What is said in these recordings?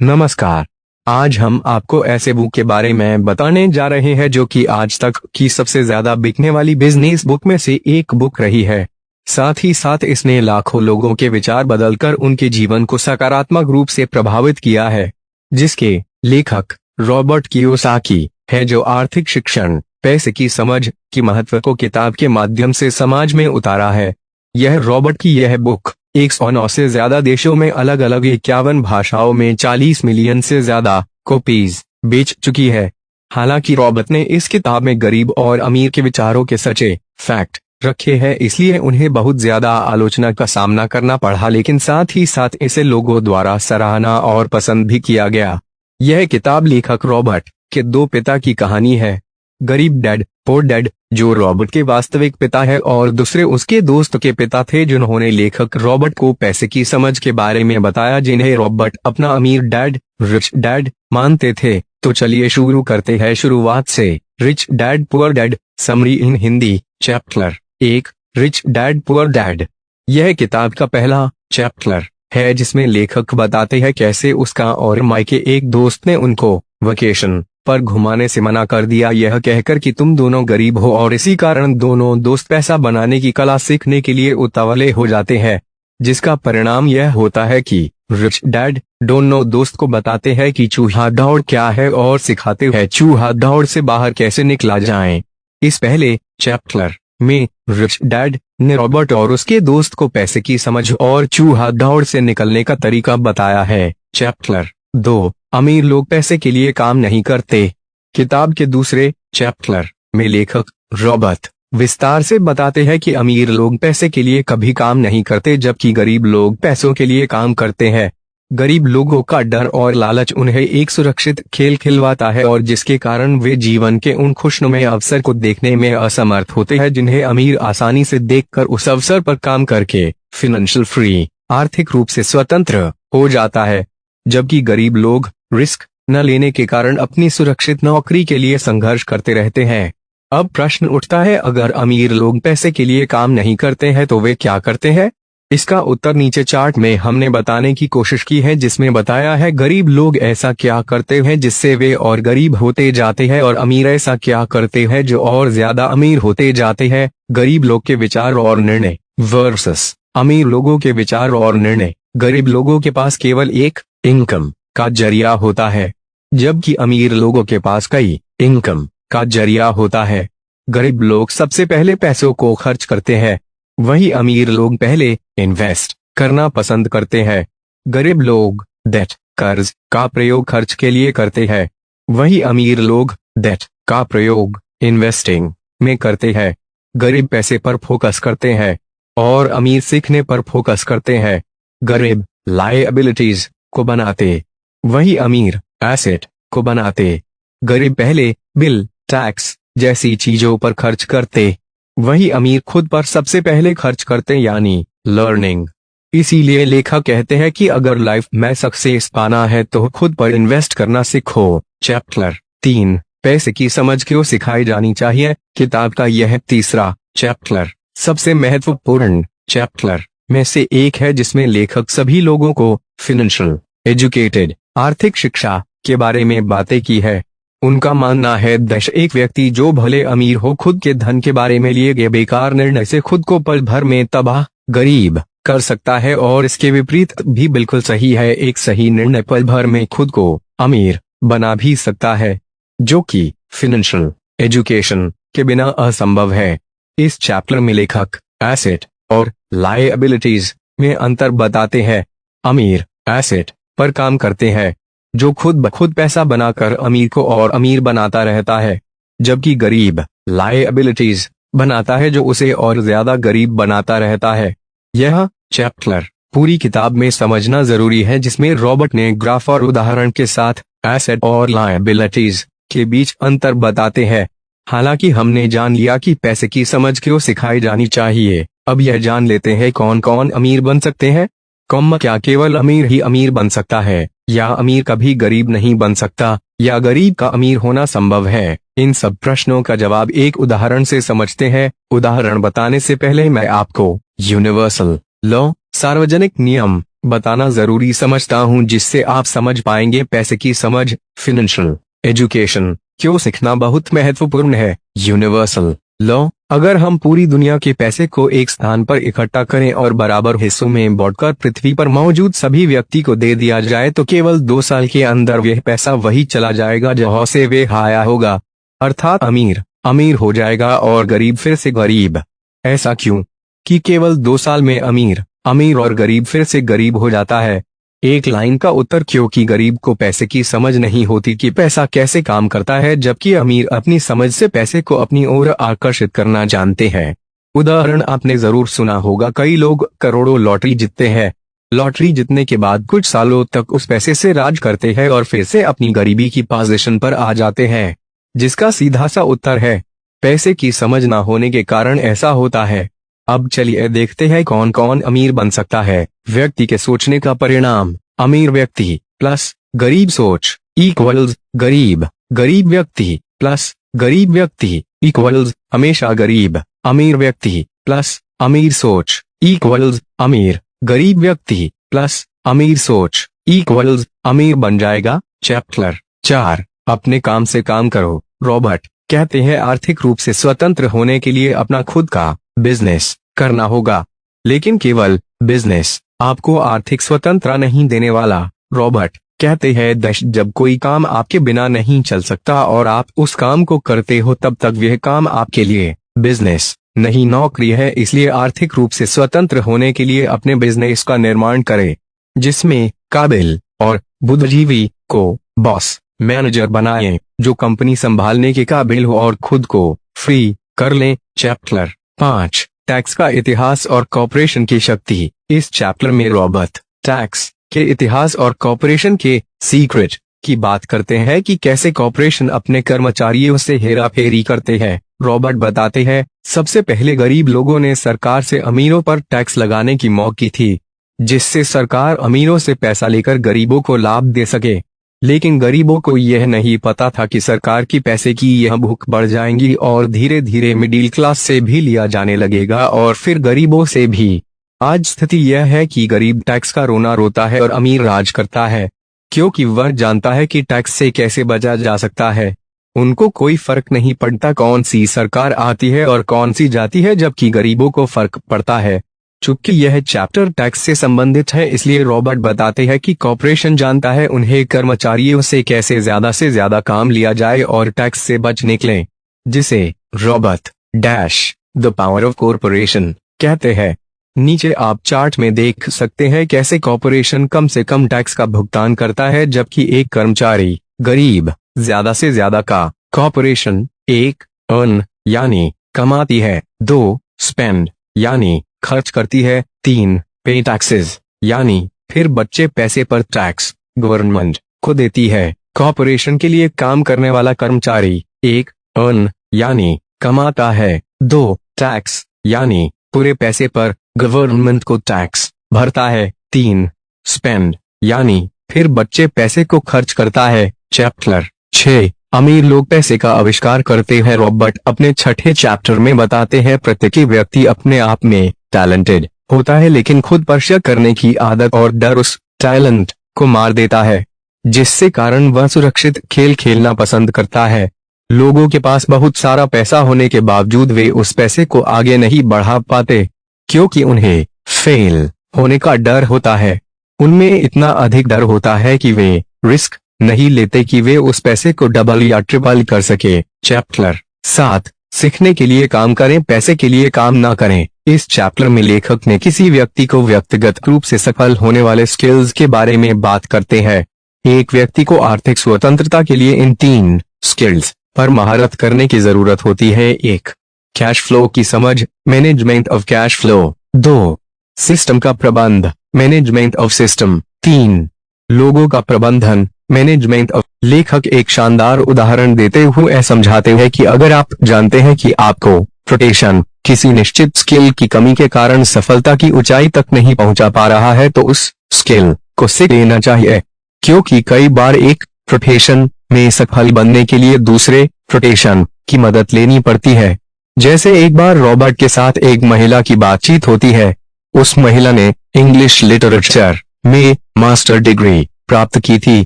नमस्कार। आज हम आपको ऐसे बुक के बारे में बताने जा रहे हैं जो कि आज तक की सबसे ज्यादा बिकने वाली बिजनेस बुक में से एक बुक रही है। साथ ही साथ इसने लाखों लोगों के विचार बदलकर उनके जीवन को सकारात्मक रूप से प्रभावित किया है। जिसके लेखक रॉबर्ट कियोसाकी है, जो आर्थिक शिक्षण, पैसे की समझ की महत्व को किताब के माध्यम से समाज में उतारा है। यह रॉबर्ट की यह बुक 109 से ज्यादा देशों में अलग अलग 51 भाषाओं में 40 मिलियन से ज्यादा कॉपीज बेच चुकी है। हालांकि रॉबर्ट ने इस किताब में गरीब और अमीर के विचारों के सच्चे फैक्ट रखे हैं, इसलिए उन्हें बहुत ज्यादा आलोचना का सामना करना पड़ा, लेकिन साथ ही साथ इसे लोगों द्वारा सराहना और पसंद भी किया गया। यह किताब लेखक रॉबर्ट के दो पिता की कहानी है। गरीब डैड पोर डैड, जो रॉबर्ट के वास्तविक पिता है, और दूसरे उसके दोस्त के पिता थे जिन्होंने लेखक रॉबर्ट को पैसे की समझ के बारे में बताया, जिन्हें रॉबर्ट अपना अमीर डैड, रिच डैड मानते थे। तो चलिए शुरू करते हैं शुरुआत से। Rich dad poor dad summary इन Hindi. Chapter 1, rich dad poor dad. यह किताब का पहला चैप्टर है जिसमें लेखक बताते हैं कैसे उसका और माइके एक दोस्त ने उनको वेकेशन पर घुमाने से मना कर दिया, यह कहकर कि तुम दोनों गरीब हो, और इसी कारण दोनों दोस्त पैसा बनाने की कला सीखने के लिए उतावले हो जाते हैं। जिसका परिणाम यह होता है कि रिच डैड दोनों दोस्त को बताते हैं कि चूहा दौड़ क्या है और सिखाते हैं चूहा दौड़ से बाहर कैसे निकला जाए। इस पहले चैप्टर में रिच डैड ने रॉबर्ट और उसके दोस्त को पैसे की समझ और चूहा दौड़ से निकलने का तरीका बताया है। चैप्टर 2, अमीर लोग पैसे के लिए काम नहीं करते। किताब के दूसरे चैप्टर में लेखक रॉबर्ट विस्तार से बताते हैं कि अमीर लोग पैसे के लिए कभी काम नहीं करते, जबकि गरीब लोग पैसों के लिए काम करते हैं। गरीब लोगों का डर और लालच उन्हें एक सुरक्षित खेल खिलवाता है, और जिसके कारण वे जीवन के उन खुशनुमा अवसर को देखने में असमर्थ होते हैं जिन्हें अमीर आसानी से देखकर उस अवसर पर काम करके फाइनेंशियल फ्री, आर्थिक रूप से स्वतंत्र हो जाता है। जबकि गरीब लोग रिस्क न लेने के कारण अपनी सुरक्षित नौकरी के लिए संघर्ष करते रहते हैं। अब प्रश्न उठता है, अगर अमीर लोग पैसे के लिए काम नहीं करते हैं तो वे क्या करते हैं? इसका उत्तर नीचे चार्ट में हमने बताने की कोशिश की है, जिसमें बताया है गरीब लोग ऐसा क्या करते हैं जिससे वे और गरीब होते जाते हैं, और अमीर ऐसा क्या करते हैं जो और ज्यादा अमीर होते जाते हैं। गरीब लोग के विचार और निर्णय वर्सेस अमीर लोगों के विचार और निर्णय। गरीब लोगों के पास केवल एक इनकम का जरिया होता है, जबकि अमीर लोगों के पास कई इनकम का जरिया होता है। गरीब लोग सबसे पहले पैसों को खर्च करते हैं, वही अमीर लोग पहले इन्वेस्ट करना पसंद करते हैं। गरीब लोग डेट कर्ज का प्रयोग खर्च के लिए करते हैं, वही अमीर लोग डेट का प्रयोग इन्वेस्टिंग में करते हैं। गरीब पैसे पर फोकस करते हैं और अमीर सीखने पर फोकस करते हैं। गरीब लायबिलिटीज को बनाते, वही अमीर एसेट को बनाते। गरीब पहले बिल, टैक्स जैसी चीजों पर खर्च करते, वही अमीर खुद पर सबसे पहले खर्च करते, यानी लर्निंग। इसीलिए लेखक कहते हैं कि अगर लाइफ में सक्सेस पाना है तो खुद पर इन्वेस्ट करना सीखो। चैप्टर 3, पैसे की समझ क्यों सिखाई जानी चाहिए। किताब का यह तीसरा चैप्टर सबसे महत्वपूर्ण चैप्टर में से एक है, जिसमें लेखक सभी लोगों को फाइनेंशियल एजुकेटेड, आर्थिक शिक्षा के बारे में बातें की है। उनका मानना है एक व्यक्ति जो भले अमीर हो खुद के धन के बारे में लिए गए बेकार निर्णय से खुद को पल भर में तबाह गरीब कर सकता है, और इसके विपरीत भी बिल्कुल सही है। एक सही निर्णय पल भर में खुद को अमीर बना भी सकता है, जो कि फाइनेंशियल एजुकेशन के बिना असंभव है। इस चैप्टर में लेखक एसेट और लायबिलिटीज में अंतर बताते हैं। अमीर एसेट पर काम करते हैं, जो खुद ब खुद पैसा बनाकर अमीर को और अमीर बनाता रहता है, जबकि गरीब लायबिलिटीज बनाता है, जो उसे और ज्यादा गरीब बनाता रहता है। यह चैप्टर पूरी किताब में समझना जरूरी है, जिसमें रॉबर्ट ने ग्राफ और उदाहरण के साथ एसेट और लायबिलिटीज के बीच अंतर बताते हैं। हालांकि हमने जान लिया कि पैसे की समझ क्यों सिखाई जानी चाहिए, अब यह जान लेते हैं कौन कौन अमीर बन सकते हैं। क्या केवल अमीर ही अमीर बन सकता है, या अमीर कभी गरीब नहीं बन सकता, या गरीब का अमीर होना संभव है? इन सब प्रश्नों का जवाब एक उदाहरण से समझते हैं। उदाहरण बताने से पहले मैं आपको यूनिवर्सल लॉ, सार्वजनिक नियम बताना जरूरी समझता हूँ जिससे आप समझ पाएंगे पैसे की समझ। फाइनेंशियल एजुकेशन क्यों सीखना बहुत महत्वपूर्ण है। यूनिवर्सल लॉ, अगर हम पूरी दुनिया के पैसे को एक स्थान पर इकट्ठा करें और बराबर हिस्सों में बांटकर पृथ्वी पर मौजूद सभी व्यक्ति को दे दिया जाए तो केवल 2 साल के अंदर वह पैसा वही चला जाएगा जहां से वह आया होगा, अर्थात अमीर अमीर हो जाएगा और गरीब फिर से गरीब। ऐसा क्यों कि केवल 2 साल में अमीर अमीर और गरीब फिर से गरीब हो जाता है? एक लाइन का उत्तर, क्योंकि गरीब को पैसे की समझ नहीं होती कि पैसा कैसे काम करता है, जबकि अमीर अपनी समझ से पैसे को अपनी ओर आकर्षित करना जानते हैं। उदाहरण आपने जरूर सुना होगा, कई लोग करोड़ों लॉटरी जीतते हैं। लॉटरी जीतने के बाद कुछ सालों तक उस पैसे से राज करते हैं और फिर से अपनी गरीबी की पोजीशन पर आ जाते हैं, जिसका सीधा सा उत्तर है पैसे की समझ ना होने के कारण ऐसा होता है। अब चलिए देखते हैं कौन कौन अमीर बन सकता है। व्यक्ति के सोचने का परिणाम। अमीर व्यक्ति प्लस गरीब सोच इक्वल्स गरीब, गरीब व्यक्ति प्लस गरीब व्यक्ति इक्वल्स हमेशा गरीब, अमीर व्यक्ति प्लस अमीर सोच इक्वल्स अमीर, गरीब व्यक्ति प्लस अमीर सोच इक्वल्स अमीर बन जाएगा। चैप्टर 4, अपने काम से काम करो। रॉबर्ट कहते हैं आर्थिक रूप से स्वतंत्र होने के लिए अपना खुद का बिजनेस करना होगा, लेकिन केवल बिजनेस आपको आर्थिक स्वतंत्रता नहीं देने वाला। रॉबर्ट कहते हैं जब कोई काम आपके बिना नहीं चल सकता और आप उस काम को करते हो तब तक वह काम आपके लिए बिजनेस नहीं नौकरी है। इसलिए आर्थिक रूप से स्वतंत्र होने के लिए अपने बिजनेस का निर्माण करें, जिसमें काबिल और बुद्धिजीवी को बॉस मैनेजर बनाएं, जो कंपनी संभालने के काबिल हो और खुद को फ्री कर लें। चैप्टर 5, टैक्स का इतिहास और कॉर्पोरेशन की शक्ति। इस चैप्टर में रॉबर्ट टैक्स के इतिहास और कॉर्पोरेशन के सीक्रेट की बात करते हैं कि कैसे कॉर्पोरेशन अपने कर्मचारियों से हेराफेरी करते हैं। रॉबर्ट बताते हैं सबसे पहले गरीब लोगों ने सरकार से अमीरों पर टैक्स लगाने की मांग की थी, जिससे सरकार अमीरों से पैसा लेकर गरीबों को लाभ दे सके। लेकिन गरीबों को यह नहीं पता था कि सरकार की पैसे की यह भूख बढ़ जाएंगी और धीरे धीरे मिडिल क्लास से भी लिया जाने लगेगा और फिर गरीबों से भी। आज स्थिति यह है कि गरीब टैक्स का रोना रोता है और अमीर राज करता है, क्योंकि वह जानता है कि टैक्स से कैसे बचा जा सकता है। उनको कोई फर्क नहीं पड़ता कौन सी सरकार आती है और कौन सी जाती है, जबकि गरीबों को फर्क पड़ता है। चूंकि यह चैप्टर टैक्स से संबंधित है, इसलिए रॉबर्ट बताते हैं कि कॉर्पोरेशन जानता है उन्हें कर्मचारियों से कैसे ज्यादा काम लिया जाए और टैक्स से बच निकले, जिसे Robert dash the power of corporation कहते हैं। नीचे आप चार्ट में देख सकते हैं कैसे कॉर्पोरेशन कम से कम टैक्स का भुगतान करता है, जबकि एक कर्मचारी गरीब ज्यादा से ज्यादा का। कॉर्पोरेशन 1 अर्न यानी कमाती है, 2 स्पेंड यानी खर्च करती है, 3 पे टैक्सेस यानी फिर बच्चे पैसे पर टैक्स गवर्नमेंट को देती है। कॉर्पोरेशन के लिए काम करने वाला कर्मचारी 1 अर्न यानी कमाता है, 2 टैक्स यानी पूरे पैसे पर गवर्नमेंट को टैक्स भरता है, 3 स्पेंड यानी फिर बच्चे पैसे को खर्च करता है। चैप्टर 6, अमीर लोग पैसे का आविष्कार करते हैं। रॉबर्ट अपने 6ठे चैप्टर में बताते हैं प्रत्येक व्यक्ति अपने आप में टैलेंटेड होता है, लेकिन खुद पर शक करने की आदत और डर उस टैलेंट को मार देता है, जिससे कारण वह सुरक्षित खेल खेलना पसंद करता है। लोगों के पास बहुत सारा पैसा होने के बावजूद वे उस पैसे को आगे नहीं बढ़ा पाते, क्योंकि उन्हें फेल होने का डर होता है। उनमें इतना अधिक डर होता है कि वे रिस्क नहीं लेते कि वे उस पैसे को डबल या ट्रिपल कर सके। चैप्टर 7, सीखने के लिए काम करें, पैसे के लिए काम ना करें। इस चैप्टर में लेखक ने किसी व्यक्ति को व्यक्तिगत रूप से सफल होने वाले स्किल्स के बारे में बात करते हैं। एक व्यक्ति को आर्थिक स्वतंत्रता के लिए इन 3 स्किल्स पर महारत करने की जरूरत होती है। 1 कैश फ्लो की समझ, management of cash flow. 2 system का प्रबंध, मैनेजमेंट ऑफ सिस्टम। 3 लोगों का प्रबंधन, मैनेजमेंट ऑफ। लेखक एक शानदार उदाहरण देते हुए समझाते हैं कि अगर आप जानते हैं कि आपको प्रोटेक्शन किसी निश्चित स्किल की कमी के कारण सफलता की ऊंचाई तक नहीं पहुंचा पा रहा है, तो उस स्किल को सीख लेना चाहिए, क्योंकि कई बार एक प्रोफेशन में सफल बनने के लिए दूसरे प्रोफेशन की मदद लेनी पड़ती है। जैसे एक बार रॉबर्ट के साथ एक महिला की बातचीत होती है। उस महिला ने इंग्लिश लिटरेचर में मास्टर डिग्री प्राप्त की थी।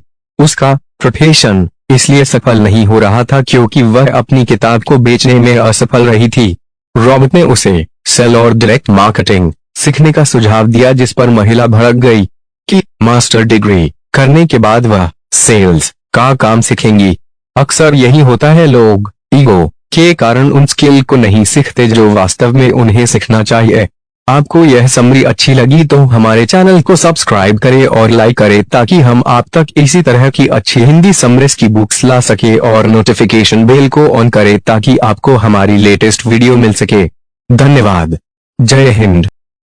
उसका प्रोफेशन इसलिए सफल नहीं हो रहा था क्योंकि वह अपनी किताब को बेचने में असफल रही थी। रॉबर्ट ने उसे सेल और डायरेक्ट मार्केटिंग सीखने का सुझाव दिया, जिस पर महिला भड़क गई कि मास्टर डिग्री करने के बाद वह सेल्स का काम सीखेंगी। अक्सर यही होता है, लोग ईगो के कारण उन स्किल को नहीं सीखते जो वास्तव में उन्हें सीखना चाहिए। आपको यह समरी अच्छी लगी तो हमारे चैनल को सब्सक्राइब करें और लाइक करें ताकि हम आप तक इसी तरह की अच्छी हिंदी समरीज की बुक्स ला सके, और नोटिफिकेशन बेल को ऑन करें ताकि आपको हमारी लेटेस्ट वीडियो मिल सके। धन्यवाद। जय हिंद।